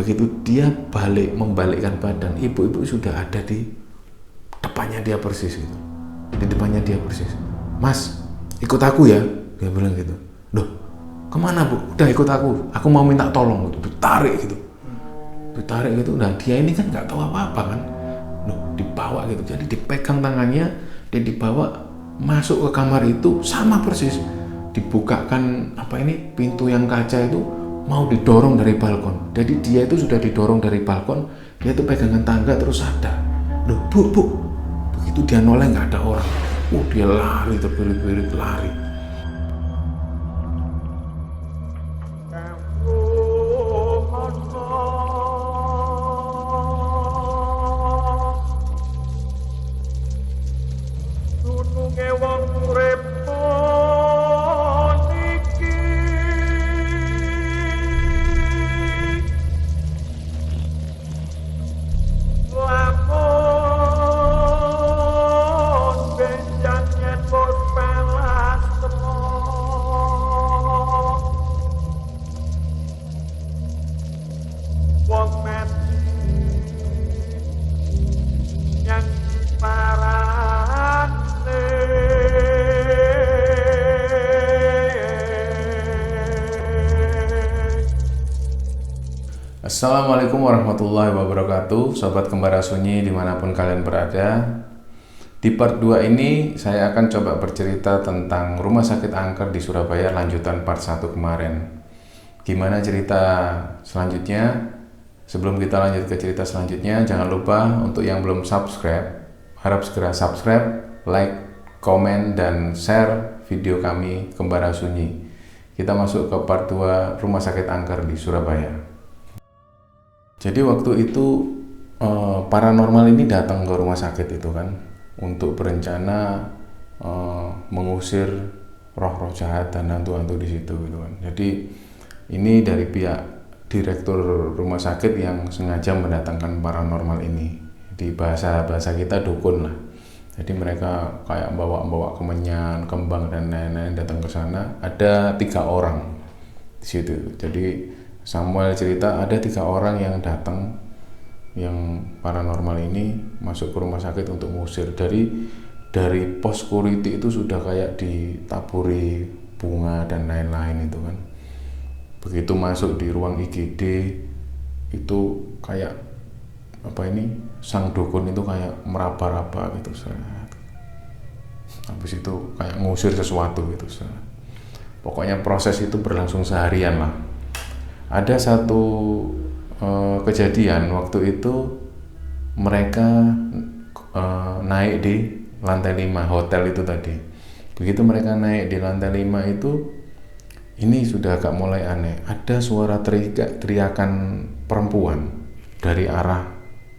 Begitu dia membalikkan badan, ibu-ibu sudah ada di depannya dia persis gitu. Di depannya dia persis. Mas, ikut aku ya, dia bilang gitu. Loh, kemana bu? Udah ikut aku mau minta tolong gitu. Ditarik gitu. Nah dia ini kan nggak tahu apa-apa kan. Loh, dibawa gitu. Jadi dipegang tangannya, dia dibawa masuk ke kamar itu sama persis. Dibukakan pintu yang kaca itu, mau didorong dari balkon. Jadi dia itu sudah didorong dari balkon, dia itu pegangan tangga terus sadar. Loh bu, begitu dia noleh nggak ada orang. Dia lari terbirit-birit lari. Assalamualaikum warahmatullahi wabarakatuh, Sobat Kembara Sunyi dimanapun kalian berada. Di part 2 ini saya akan coba bercerita tentang Rumah Sakit Angker di Surabaya lanjutan part 1 kemarin. Gimana cerita selanjutnya? Sebelum kita lanjut ke cerita selanjutnya, jangan lupa untuk yang belum subscribe, harap segera subscribe, like, komen, dan share video kami Kembara Sunyi. Kita masuk ke part 2 Rumah Sakit Angker di Surabaya. Jadi waktu itu paranormal ini datang ke rumah sakit itu kan untuk berencana mengusir roh-roh jahat dan hantu-hantu di situ gitu kan. Jadi ini dari pihak direktur rumah sakit yang sengaja mendatangkan paranormal ini. Di bahasa kita dukun lah. Jadi mereka kayak bawa kemenyan, kembang dan lain-lain datang ke sana. Ada 3 orang di situ. Jadi Samuel cerita ada 3 orang yang datang, yang paranormal ini masuk ke rumah sakit untuk mengusir. Dari pos security itu sudah kayak ditaburi bunga dan lain-lain itu kan. Begitu masuk di ruang IGD itu kayak sang dukun itu kayak meraba-raba gitu. Habis itu kayak ngusir sesuatu gitu. Pokoknya proses itu berlangsung seharian lah. Ada satu kejadian waktu itu mereka naik di lantai 5 hotel itu tadi. Begitu mereka naik di lantai 5 itu, ini sudah agak mulai aneh. Ada suara teriakan perempuan dari arah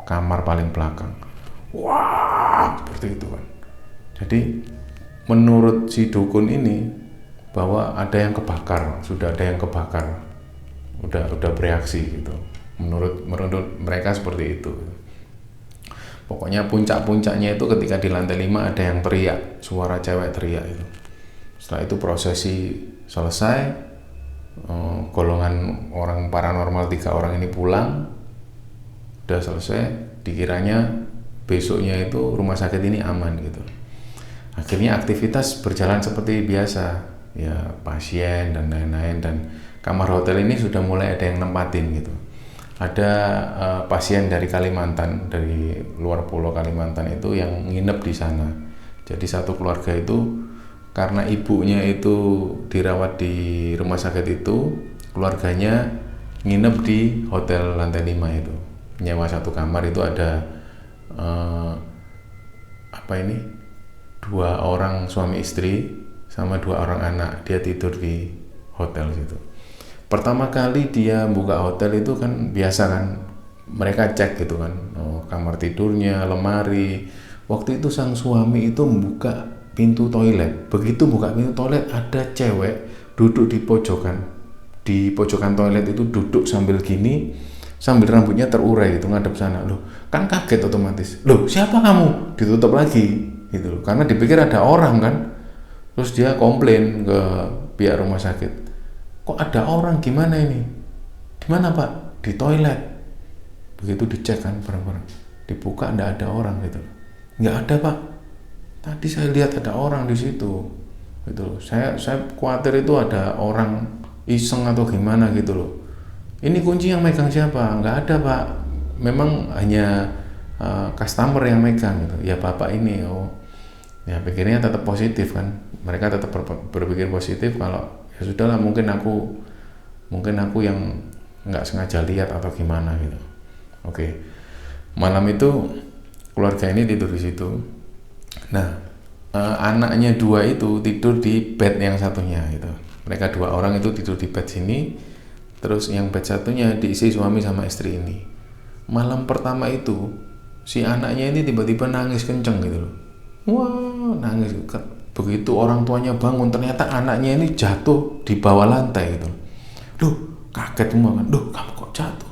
kamar paling belakang. Wah, seperti itu kan. Jadi menurut si dukun ini bahwa ada yang kebakar, sudah ada yang kebakar. Udah bereaksi gitu. Menurut mereka seperti itu. Pokoknya puncak-puncaknya itu ketika di lantai 5 ada yang teriak, suara cewek teriak itu. Setelah itu prosesi selesai, golongan orang paranormal 3 orang ini pulang, udah selesai. Dikiranya besoknya itu rumah sakit ini aman gitu. Akhirnya aktivitas berjalan seperti biasa, ya pasien dan lain-lain, dan kamar hotel ini sudah mulai ada yang nempatin gitu. Ada pasien dari Kalimantan, dari luar pulau Kalimantan itu yang nginep di sana. Jadi satu keluarga itu, karena ibunya itu dirawat di rumah sakit itu, keluarganya nginep di hotel lantai 5 itu. Nyewa satu kamar itu ada 2 orang suami istri sama 2 orang anak. Dia tidur di hotel situ. Pertama kali dia buka hotel itu kan biasa kan, mereka cek gitu kan, kamar tidurnya, lemari. Waktu itu sang suami itu membuka pintu toilet. Begitu buka pintu toilet, ada cewek duduk di pojokan toilet itu, duduk sambil gini, sambil rambutnya terurai gitu, ngadep sana. Loh, kan kaget otomatis. Loh, siapa kamu? Ditutup lagi gitu loh, karena dipikir ada orang kan. Terus dia komplain ke pihak rumah sakit. Kok ada orang, gimana ini? Di mana Pak? Di toilet. Begitu dicek kan bareng-bareng, dibuka nggak ada orang gitu. Nggak ada Pak, tadi saya lihat ada orang di situ gitu loh. Saya khawatir itu ada orang iseng atau gimana gitu loh. Ini kunci yang megang siapa? Nggak ada Pak, memang hanya customer yang megang gitu. Ya Bapak ini, oh ya pikirnya tetap positif kan, mereka tetap berpikir positif kalau ya sudahlah, mungkin aku yang nggak sengaja lihat atau gimana gitu. Oke, malam itu keluarga ini tidur di situ. Nah, anaknya dua itu tidur di bed yang satunya gitu. Mereka dua orang itu tidur di bed sini, terus yang bed satunya diisi suami sama istri ini. Malam pertama itu si anaknya ini tiba-tiba nangis kenceng gitu loh. Wah, nangis. Begitu orang tuanya bangun, ternyata anaknya ini jatuh di bawah lantai gitu. Duh, kaget semua kan. Duh, kamu kok jatuh?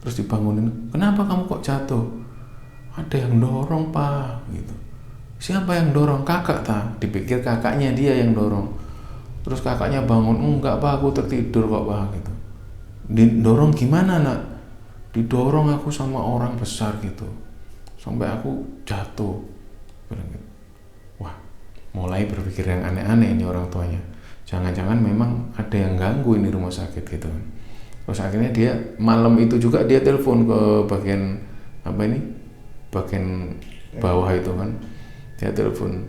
Terus dibangunin, kenapa kamu kok jatuh? Ada yang dorong Pak gitu. Siapa yang dorong? Kakak tak? Dipikir kakaknya dia yang dorong. Terus kakaknya bangun, enggak Pak, aku tertidur kok Pak gitu. Didorong gimana nak? Didorong aku sama orang besar gitu, sampai aku jatuh. Wah, mulai berpikir yang aneh-aneh ini orang tuanya. Jangan-jangan memang ada yang ganggu ini rumah sakit gitu. Terus akhirnya dia malam itu juga dia telepon ke bagian bagian bawah itu kan. Dia telepon,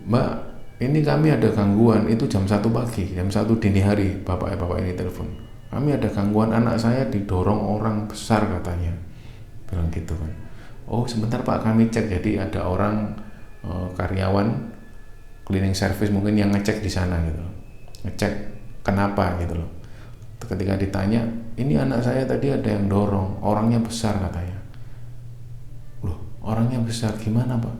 Mbak, ini kami ada gangguan. Itu jam 1 pagi, jam 1 dini hari. Bapak ini telepon, kami ada gangguan, anak saya didorong orang besar katanya, bilang gitu kan. Oh sebentar Pak, kami cek. Jadi ada orang karyawan cleaning service mungkin yang ngecek di sana gitu, ngecek kenapa gitu loh. Ketika ditanya, ini anak saya tadi ada yang dorong, orangnya besar katanya. Loh, orangnya besar gimana Pak?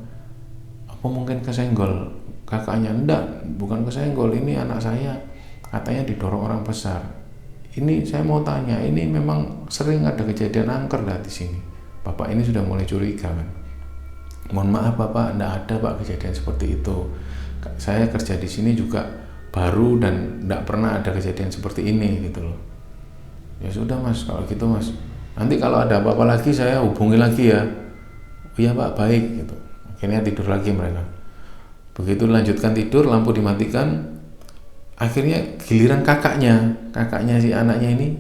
Apa mungkin kesenggol kakaknya? Enggak, bukan kesenggol, ini anak saya katanya didorong orang besar. Ini saya mau tanya, ini memang sering ada kejadian angker di sini? Bapak ini sudah mulai curiga kan. Mohon maaf Bapak, enggak ada Pak kejadian seperti itu. Saya kerja di sini juga baru dan enggak pernah ada kejadian seperti ini gitu loh. Ya sudah Mas, kalau gitu Mas, nanti kalau ada apa-apa lagi saya hubungi lagi ya. Iya Pak, baik gitu. Akhirnya tidur lagi mereka. Begitu lanjutkan tidur, lampu dimatikan. Akhirnya giliran kakaknya si anaknya ini,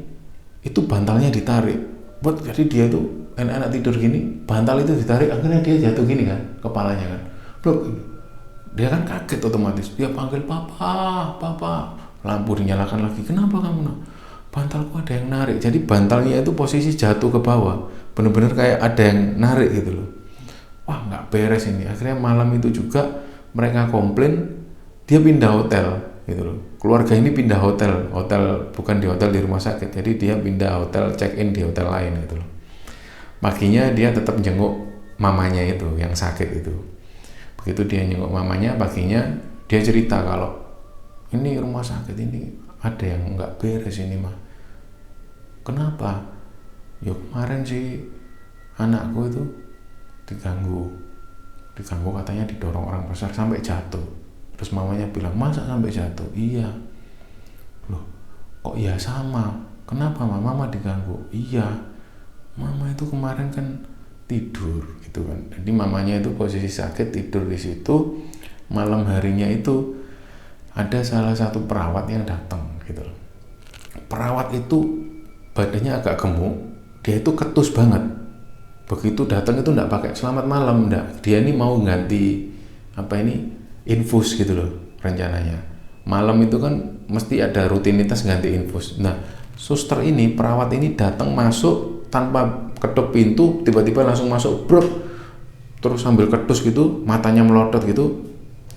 itu bantalnya ditarik. Jadi dia itu enak-enak tidur gini, bantal itu ditarik, akhirnya dia jatuh gini kan, kepalanya kan. Loh, dia kan kaget otomatis. Dia panggil papa. Lampu dinyalakan lagi. Kenapa kamu nak? Bantalku ada yang narik. Jadi bantalnya itu posisi jatuh ke bawah, bener-bener kayak ada yang narik gitu loh. Wah, nggak beres ini. Akhirnya malam itu juga mereka komplain, dia pindah hotel gitu loh. Keluarga ini pindah hotel bukan di hotel di rumah sakit. Jadi dia pindah hotel, check in di hotel lain gitu loh. Paginya dia tetap jenguk mamanya itu yang sakit itu. Begitu dia jenguk mamanya, paginya dia cerita kalau ini rumah sakit ini ada yang nggak beres ini mah. Kenapa? Ya kemarin sih anakku itu diganggu katanya didorong orang besar sampai jatuh. Terus mamanya bilang, masa sampai jatuh? Iya. Loh, kok ya sama? Kenapa mama diganggu? Iya, mama itu kemarin kan tidur gitu kan. Jadi mamanya itu posisi sakit tidur di situ. Malam harinya itu ada salah satu perawat yang datang gitu loh. Perawat itu badannya agak gemuk, dia itu ketus banget. Begitu datang itu enggak pakai selamat malam, enggak. Dia ini mau ganti infus gitu loh rencananya. Malam itu kan mesti ada rutinitas ganti infus. Nah, suster ini, perawat ini datang masuk tanpa ketuk pintu, tiba-tiba langsung masuk, brok. Terus sambil ketus gitu, matanya melodot gitu.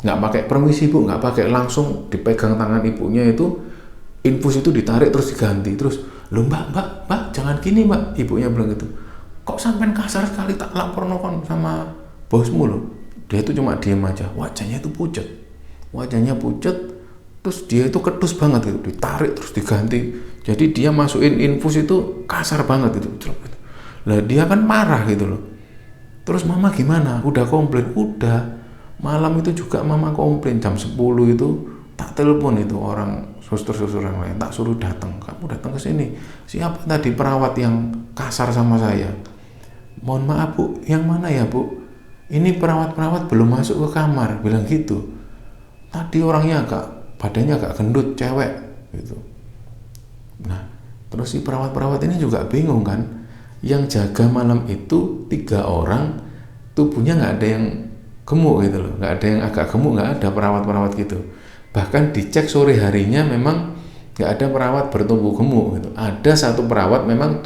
Nggak pakai permisi Bu, nggak pakai, langsung dipegang tangan ibunya itu, infus itu ditarik terus diganti. Terus, loh mbak, jangan gini mbak, ibunya bilang gitu. Kok sampai kasar sekali, tak lapor nokon sama bosmu loh. Dia itu cuma diem aja, wajahnya itu pucet, terus dia itu ketus banget gitu, ditarik terus diganti. Jadi dia masukin infus itu kasar banget gitu. Lah dia kan marah gitu loh. Terus mama gimana? Udah komplain? Udah. Malam itu juga mama komplain, jam 10 itu tak telepon itu orang suster-suster yang lain, tak suruh datang. Kamu datang ke sini. Siapa tadi perawat yang kasar sama saya? mohon maaf Bu, yang mana ya Bu, ini perawat-perawat belum masuk ke kamar, bilang gitu. Tadi orangnya badannya agak gendut, cewek gitu. Nah terus si perawat-perawat ini juga bingung kan, yang jaga malam itu 3 orang, tubuhnya nggak ada yang gemuk gitu loh, nggak ada yang agak gemuk, nggak ada perawat-perawat gitu. Bahkan dicek sore harinya memang nggak ada perawat bertubuh gemuk gitu. Ada satu perawat memang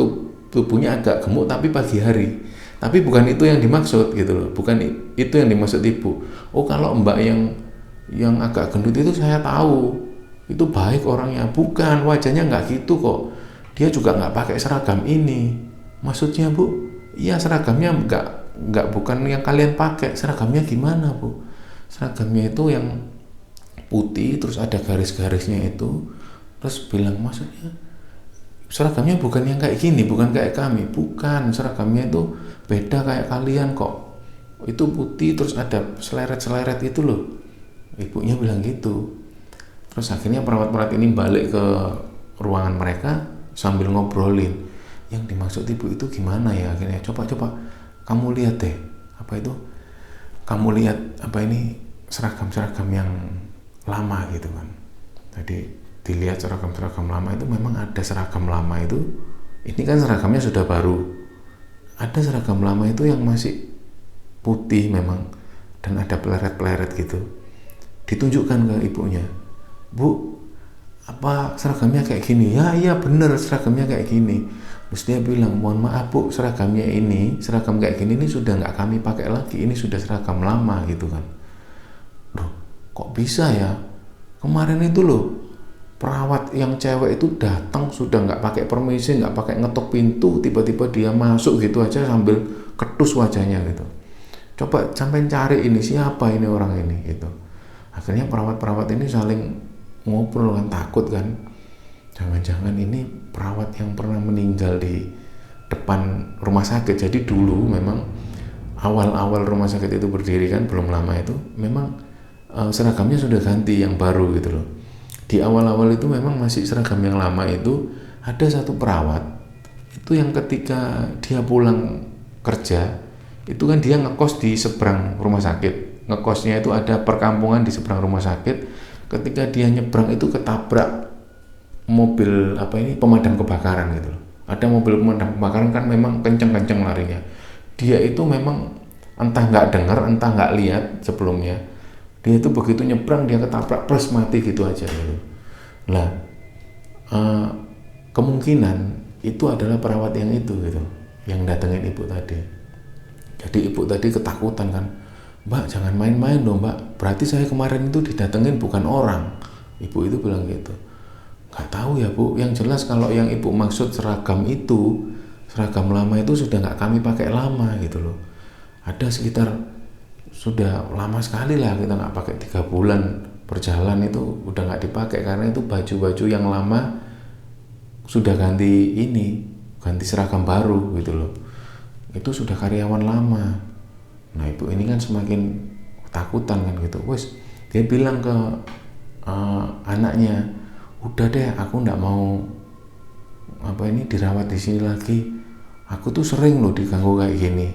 tubuhnya agak gemuk tapi pagi hari, tapi bukan itu yang dimaksud gitu loh, bukan itu yang dimaksud ibu. Oh kalau mbak yang agak gendut itu saya tahu, itu baik orangnya, bukan, wajahnya nggak gitu kok, dia juga nggak pakai seragam ini. Maksudnya Bu, iya seragamnya nggak bukan yang kalian pakai. Seragamnya gimana Bu? Seragamnya itu yang putih terus ada garis-garisnya itu. Terus bilang maksudnya seragamnya bukan yang kayak gini, bukan kayak kami, bukan, seragamnya itu beda kayak kalian kok, itu putih terus ada seleret-seleret itu loh, ibunya bilang gitu. Terus akhirnya perawat-perawat ini balik ke ruangan mereka sambil ngobrolin, yang dimaksud ibu itu gimana ya. Akhirnya coba kamu lihat deh, apa itu, kamu lihat apa ini seragam-seragam yang lama gitu kan. Jadi dilihat seragam-seragam lama itu, memang ada seragam lama itu, ini kan seragamnya sudah baru, ada seragam lama itu yang masih putih memang dan ada peleret-peleret gitu. Ditunjukkan ke ibunya, Bu, apa seragamnya kayak gini? Ya iya bener seragamnya kayak gini. Terus dia bilang, mohon maaf Bu, seragamnya ini, seragam kayak gini ini sudah nggak kami pakai lagi, ini sudah seragam lama gitu kan. Loh kok bisa ya, kemarin itu loh perawat yang cewek itu datang sudah nggak pakai permisi, nggak pakai ngetok pintu, tiba-tiba dia masuk gitu aja sambil ketus wajahnya gitu. Coba sampai cari ini siapa ini orang ini gitu. Akhirnya perawat-perawat ini saling ngobrol kan, takut kan, jangan-jangan ini perawat yang pernah meninggal di depan rumah sakit. Jadi dulu memang awal-awal rumah sakit itu berdiri kan, belum lama itu memang seragamnya sudah ganti yang baru gitu loh. Di awal-awal itu memang masih seragam yang lama itu. Ada satu perawat itu yang ketika dia pulang kerja itu kan dia ngekos di seberang rumah sakit, ngekosnya itu ada perkampungan di seberang rumah sakit. Ketika dia nyebrang itu ketabrak mobil apa ini pemadam kebakaran gitu loh. Ada mobil pemadam kebakaran kan memang kenceng-kenceng larinya. Dia itu memang entah nggak dengar entah nggak lihat sebelumnya, dia itu begitu nyebrang dia ketabrak plus mati gitu aja gitu. Nah kemungkinan itu adalah perawat yang itu gitu, yang datengin ibu tadi. Jadi ibu tadi ketakutan kan, Mbak jangan main-main dong Mbak, berarti saya kemarin itu didatengin bukan orang. Ibu itu bilang gitu. Nggak tahu ya Bu, yang jelas kalau yang ibu maksud seragam itu, seragam lama itu sudah nggak kami pakai lama gitu loh. Ada sekitar, sudah lama sekali lah kita nggak pakai, 3 bulan berjalan itu udah nggak dipakai, karena itu baju-baju yang lama sudah ganti seragam baru gitu loh. Itu sudah karyawan lama. Nah ibu ini kan semakin ketakutan kan gitu. Wes dia bilang ke anaknya, udah deh aku nggak mau apa ini dirawat di sini lagi. Aku tuh sering loh diganggu kayak gini.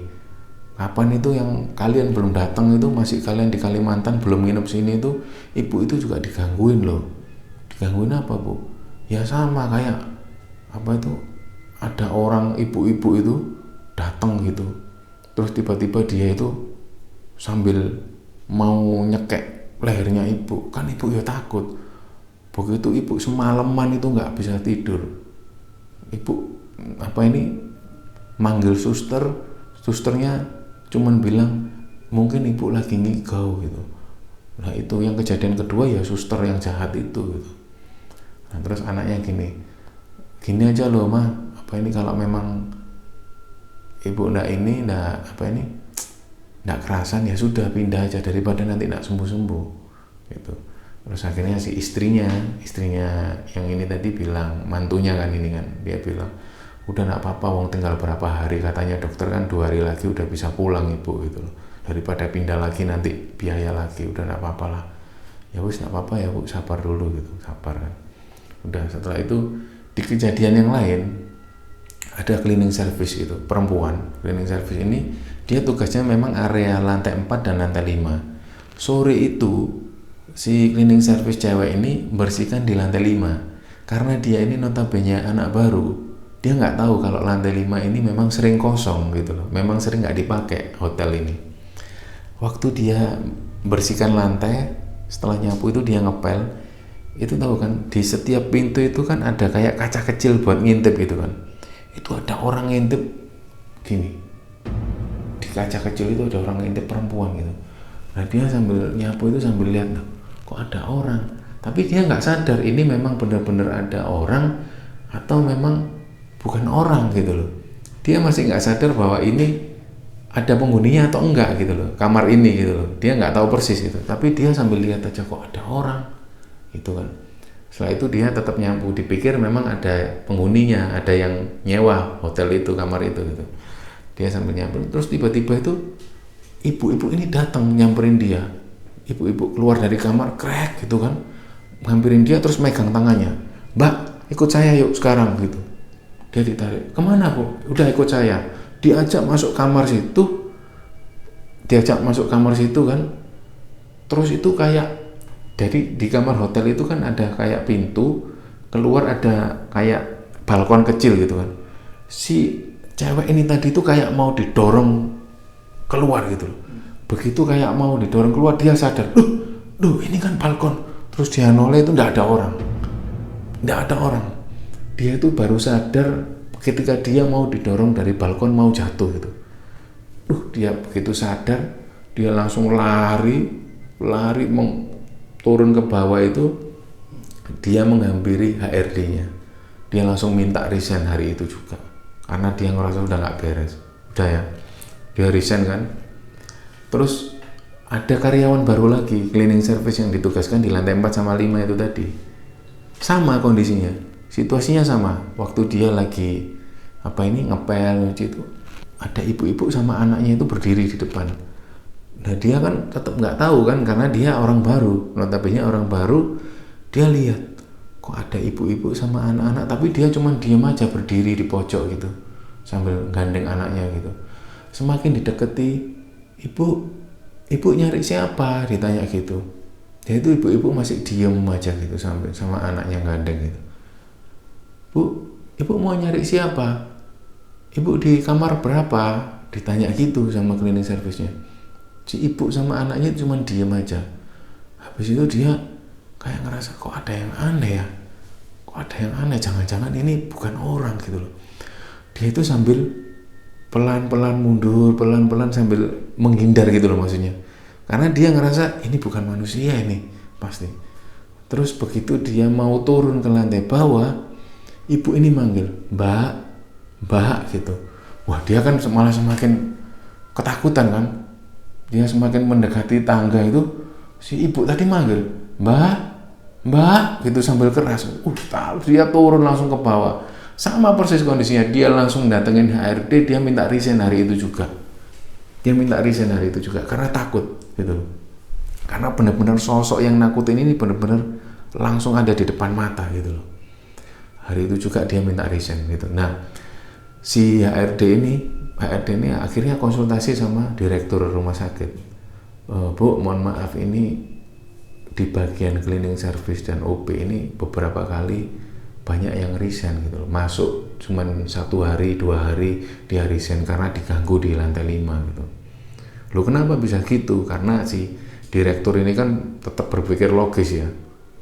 Kapan itu yang kalian belum datang itu, masih kalian di Kalimantan belum nginep sini itu, ibu itu juga digangguin loh. Digangguin apa Bu? Ya sama kayak apa itu, ada orang ibu-ibu itu datang gitu, terus tiba-tiba dia itu sambil mau nyekek lehernya ibu, kan ibu ya takut. Begitu ibu semalaman itu nggak bisa tidur, ibu apa ini manggil susternya cuman bilang mungkin ibu lagi ngigau gitu. Nah itu yang kejadian kedua ya suster yang jahat itu gitu. Nah terus anaknya gini aja loh mah, apa ini kalau memang ibu ndak kerasan ya sudah pindah aja daripada nanti ndak sembuh gitu. Terus akhirnya si istrinya yang ini tadi bilang, mantunya kan ini kan, dia bilang udah nggak apa-apa, wong tinggal berapa hari, katanya dokter kan 2 hari lagi udah bisa pulang ibu gitu loh, daripada pindah lagi nanti biaya lagi, udah nggak apa-apa lah. Ya wis nggak apa-apa ya Bu, sabar dulu gitu, sabar kan. Udah setelah itu di kejadian yang lain ada cleaning service gitu, perempuan. Cleaning service ini dia tugasnya memang area lantai 4 dan lantai 5. Sore itu si cleaning service cewek ini bersihkan di lantai 5. Karena dia ini notabene anak baru, dia nggak tahu kalau lantai 5 ini memang sering kosong gitu loh, memang sering nggak dipakai hotel ini. Waktu dia bersihkan lantai, setelah nyapu itu dia ngepel, itu tahu kan, di setiap pintu itu kan ada kayak kaca kecil buat ngintip gitu kan. Itu ada orang ngintip gini, di kaca kecil itu ada orang ngintip perempuan gitu. Nah dia sambil nyapu itu sambil lihat, kok ada orang, tapi dia nggak sadar ini memang benar-benar ada orang atau memang bukan orang gitu loh. Dia masih nggak sadar bahwa ini ada penghuninya atau enggak gitu loh, kamar ini gitu loh. Dia nggak tahu persis itu, tapi dia sambil lihat aja kok ada orang gitu kan. Setelah itu dia tetap nyapu, dipikir memang ada penghuninya, ada yang nyewa hotel itu, kamar itu gitu. Dia sambil nyapu, terus tiba-tiba itu ibu-ibu ini datang nyamperin dia. Ibu-ibu keluar dari kamar, krek gitu kan, ngampirin dia terus megang tangannya. Mbak, ikut saya yuk sekarang gitu. Dia ditarik, kemana Bu? Udah ikut saya. Diajak masuk kamar situ, kan. Terus itu kayak, jadi di kamar hotel itu kan ada kayak pintu, keluar ada kayak balkon kecil gitu kan. Si cewek ini tadi itu kayak mau didorong keluar gitu loh. Begitu kayak mau didorong keluar, dia sadar, duh ini kan balkon. Terus dia noleh, itu nggak ada orang. Dia itu baru sadar ketika dia mau didorong dari balkon mau jatuh gitu. Dia begitu sadar, dia langsung lari turun ke bawah itu. Dia menghampiri HRD-nya. Dia langsung minta resign hari itu juga, karena dia ngerasa udah nggak beres. Udah ya, dia resign kan. Terus ada karyawan baru lagi, cleaning service yang ditugaskan di lantai 4 sama 5 itu tadi. Sama kondisinya, situasinya sama. Waktu dia lagi ngepel nyuci itu, ada ibu-ibu sama anaknya itu berdiri di depan. Nah dia kan tetap nggak tahu kan, karena dia orang baru, notabene orang baru. Dia lihat kok ada ibu-ibu sama anak-anak, tapi dia cuma diam aja berdiri di pojok gitu sambil gandeng anaknya gitu. Semakin dideketi, ibu nyari siapa, ditanya gitu. Dia itu ibu-ibu masih diem aja gitu sambil sama anaknya gandeng gitu. Bu, ibu mau nyari siapa? Ibu di kamar berapa? Ditanya gitu sama cleaning service-nya. Si ibu sama anaknya cuma diem aja. Habis itu dia kayak ngerasa kok ada yang aneh ya, jangan-jangan ini bukan orang gitu loh. Dia itu sambil pelan-pelan mundur, pelan-pelan sambil menghindar gitu loh maksudnya, karena dia ngerasa ini bukan manusia ini pasti. Terus begitu dia mau turun ke lantai bawah, ibu ini manggil mbak gitu. Wah dia kan malah semakin ketakutan kan. Dia semakin mendekati tangga itu, si ibu tadi manggil mbak gitu sambil keras. Dia turun langsung ke bawah. Sama persis kondisinya, dia langsung datengin HRD, dia minta resign hari itu juga. Karena takut gitu loh. Karena benar-benar sosok yang nakutin ini benar-benar langsung ada di depan mata gitu loh. Hari itu juga dia minta resign gitu. Nah, si HRD ini akhirnya konsultasi sama direktur rumah sakit. Bu, mohon maaf, ini di bagian cleaning service dan OP ini beberapa kali banyak yang resign gitu loh. Masuk cuman 1 hari 2 hari dia resign karena diganggu di lantai 5 gitu. Loh kenapa bisa gitu? Karena si direktur ini kan tetap berpikir logis ya.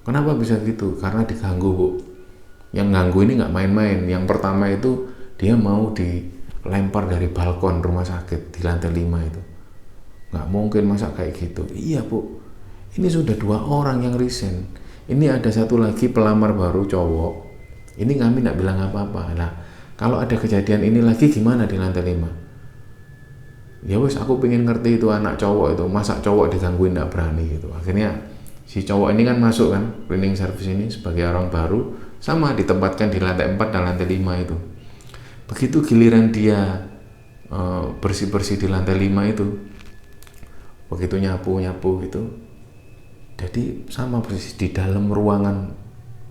Kenapa bisa gitu? Karena diganggu Bu. Yang ganggu ini nggak main-main. Yang pertama itu dia mau dilempar dari balkon rumah sakit di lantai 5 itu. Nggak mungkin masa kayak gitu. Iya Bu, ini sudah 2 orang yang resign. Ini ada 1 lagi pelamar baru cowok. Ini kami nggak bilang apa-apa. Nah, kalau ada kejadian ini lagi gimana di lantai 5? Ya wes, aku pengen ngerti itu anak cowok itu, masa cowok digangguin nggak berani gitu. Akhirnya si cowok ini kan masuk kan cleaning service ini sebagai orang baru, sama ditempatkan di lantai 4 dan lantai 5 itu. Begitu giliran dia bersih-bersih di lantai 5 itu, begitu nyapu gitu, jadi sama persis di dalam ruangan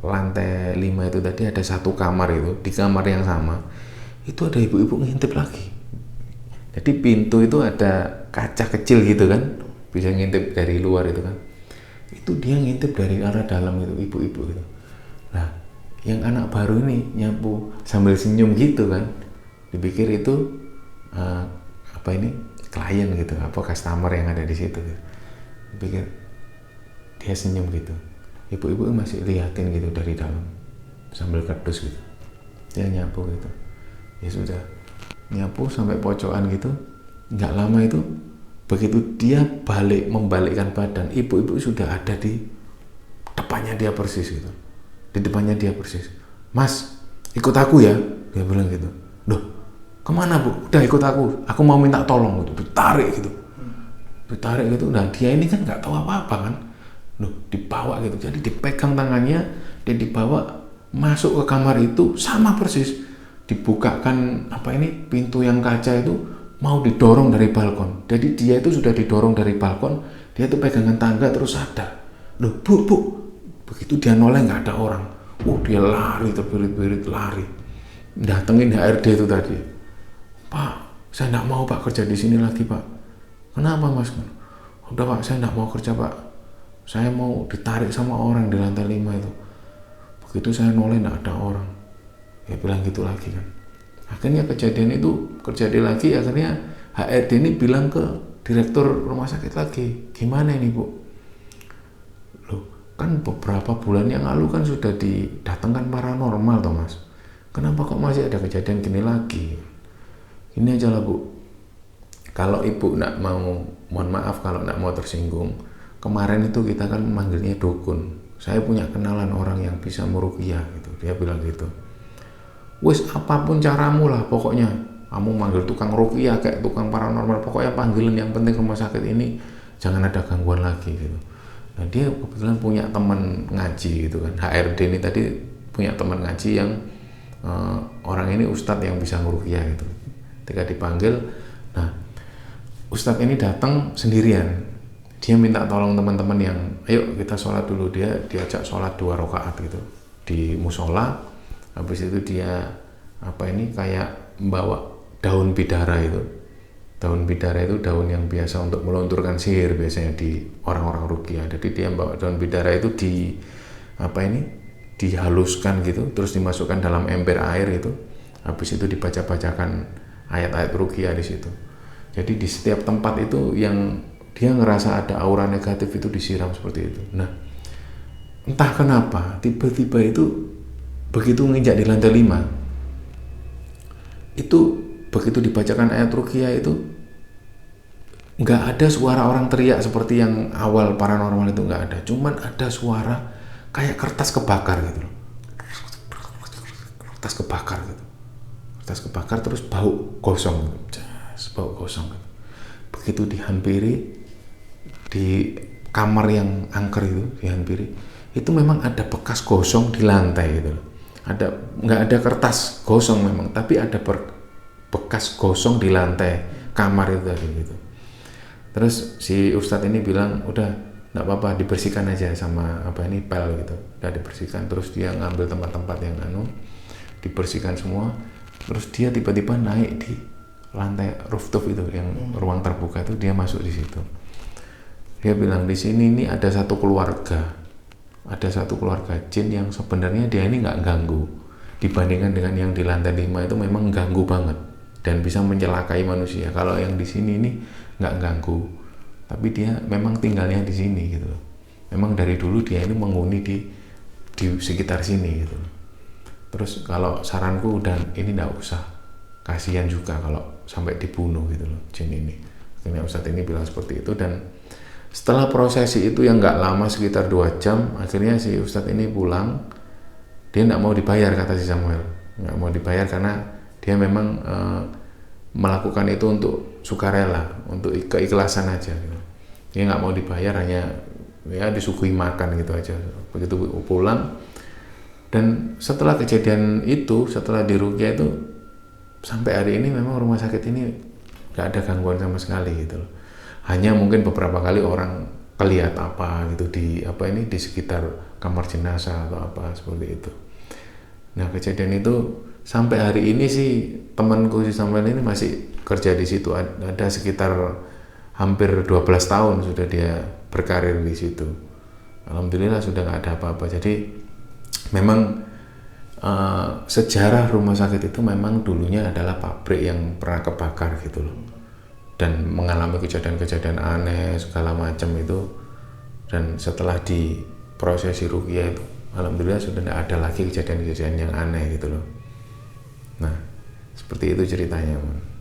lantai 5 itu tadi ada 1 kamar itu. Di kamar yang sama itu ada ibu-ibu ngintip lagi. Jadi pintu itu ada kaca kecil gitu kan, bisa ngintip dari luar itu kan. Itu dia ngintip dari arah dalam itu, ibu-ibu itu. Nah, yang anak baru ini nyapu sambil senyum gitu kan, dipikir itu klien gitu, apa customer yang ada di situ gitu. Dipikir dia senyum gitu, ibu-ibu masih liatin gitu dari dalam sambil kerdus gitu, dia nyapu gitu. Ya sudah, nyapu sampai pojokan gitu, nggak lama itu begitu dia membalikkan badan, ibu-ibu sudah ada di depannya dia persis gitu, di depannya dia persis. Mas, ikut aku ya, dia bilang gitu. Loh, kemana bu? Udah ikut aku mau minta tolong gitu, ditarik gitu. Nah dia ini kan nggak tahu apa-apa kan, loh dibawa gitu, jadi dipegang tangannya, dia dibawa masuk ke kamar itu sama persis, dibukakan pintu yang kaca itu mau didorong dari balkon. Jadi dia itu sudah didorong dari balkon, dia itu pegangan tangga terus sadar. Loh bu, begitu dia noleh nggak ada orang, dia lari terbirit-birit lari, datengin HRD itu tadi. Pak, saya nggak mau pak kerja di sini lagi pak. Kenapa mas? Udah pak, saya nggak mau kerja pak, saya mau ditarik sama orang di lantai 5 itu. Begitu saya noleh nggak ada orang, dia bilang gitu lagi kan. Akhirnya kejadian itu terjadi lagi. Akhirnya HRD ini bilang ke direktur rumah sakit lagi, gimana ini bu? Loh, kan beberapa bulan yang lalu kan sudah didatangkan paranormal toh mas, kenapa kok masih ada kejadian gini lagi? Ini aja lah bu, kalau ibu nak mau, mohon maaf kalau nak mau tersinggung, kemarin itu kita kan manggilnya dukun, saya punya kenalan orang yang bisa meruqyah gitu, dia bilang gitu. Wis apapun caramu lah pokoknya, kamu manggil tukang ruqyah kayak tukang paranormal, pokoknya panggilan yang penting rumah sakit ini jangan ada gangguan lagi gitu. Nah dia kebetulan punya teman ngaji gitu kan, HRD ini tadi punya teman ngaji yang orang ini ustadz yang bisa meruqyah gitu. Ketika dipanggil, nah ustadz ini datang sendirian, dia minta tolong teman-teman yang ayo kita sholat dulu, dia diajak sholat 2 rakaat gitu di musola. Habis itu dia kayak membawa daun bidara itu. Daun bidara itu daun yang biasa untuk melunturkan sihir biasanya di orang-orang ruqyah. Jadi dia membawa daun bidara itu dihaluskan gitu, terus dimasukkan dalam ember air itu. Habis itu dibaca-bacakan ayat-ayat ruqyah di situ. Jadi di setiap tempat itu yang dia ngerasa ada aura negatif itu disiram seperti itu. Nah, entah kenapa tiba-tiba itu begitu nginjak di lantai 5 itu, begitu dibacakan ayat ruqyah itu nggak ada suara orang teriak seperti yang awal paranormal itu, nggak ada, cuman ada suara kayak kertas kebakar gitu loh, kertas kebakar terus bau gosong gitu. Begitu dihampiri di kamar yang angker itu, dihampiri itu memang ada bekas gosong di lantai gitu loh. Nggak ada kertas gosong memang, tapi ada bekas gosong di lantai kamar itu tadi gitu. Terus si ustadz ini bilang udah nggak apa-apa, dibersihkan aja sama pel gitu, udah dibersihkan. Terus dia ngambil tempat-tempat yang dibersihkan semua. Terus dia tiba-tiba naik di lantai rooftop itu yang ruang terbuka itu, dia masuk di situ. Dia bilang di sini ini ada satu keluarga jin yang sebenarnya dia ini nggak ganggu dibandingkan dengan yang di lantai 5 itu, memang ganggu banget dan bisa mencelakai manusia. Kalau yang di sini ini nggak ganggu, tapi dia memang tinggalnya di sini gitu. Memang dari dulu dia ini menghuni di sekitar sini gitu. Terus kalau saranku udah ini nggak usah, kasihan juga kalau sampai dibunuh gitu loh jin ini. Akhirnya ustadz ini bilang seperti itu. Dan setelah prosesi itu yang nggak lama sekitar 2 jam, akhirnya si ustadz ini pulang. Dia nggak mau dibayar, kata si Samuel, nggak mau dibayar karena dia memang melakukan itu untuk sukarela, untuk keikhlasan aja gitu. Dia nggak mau dibayar, hanya ya disuguhi makan gitu aja. Begitu pulang, dan setelah kejadian itu, setelah diruqyah itu, sampai hari ini memang rumah sakit ini nggak ada gangguan sama sekali gitu loh. Hanya mungkin beberapa kali orang kelihat apa gitu di sekitar kamar jenazah atau apa seperti itu. Nah kejadian itu sampai hari ini sih temanku si Samuel ini masih kerja di situ, ada sekitar hampir 12 tahun sudah dia berkarir di situ. Alhamdulillah sudah nggak ada apa-apa. Jadi memang sejarah rumah sakit itu memang dulunya adalah pabrik yang pernah kebakar gitu loh, dan mengalami kejadian-kejadian aneh segala macam itu. Dan setelah diprosesi ruqyah itu alhamdulillah sudah tidak ada lagi kejadian-kejadian yang aneh gitu loh. Nah seperti itu ceritanya, Man.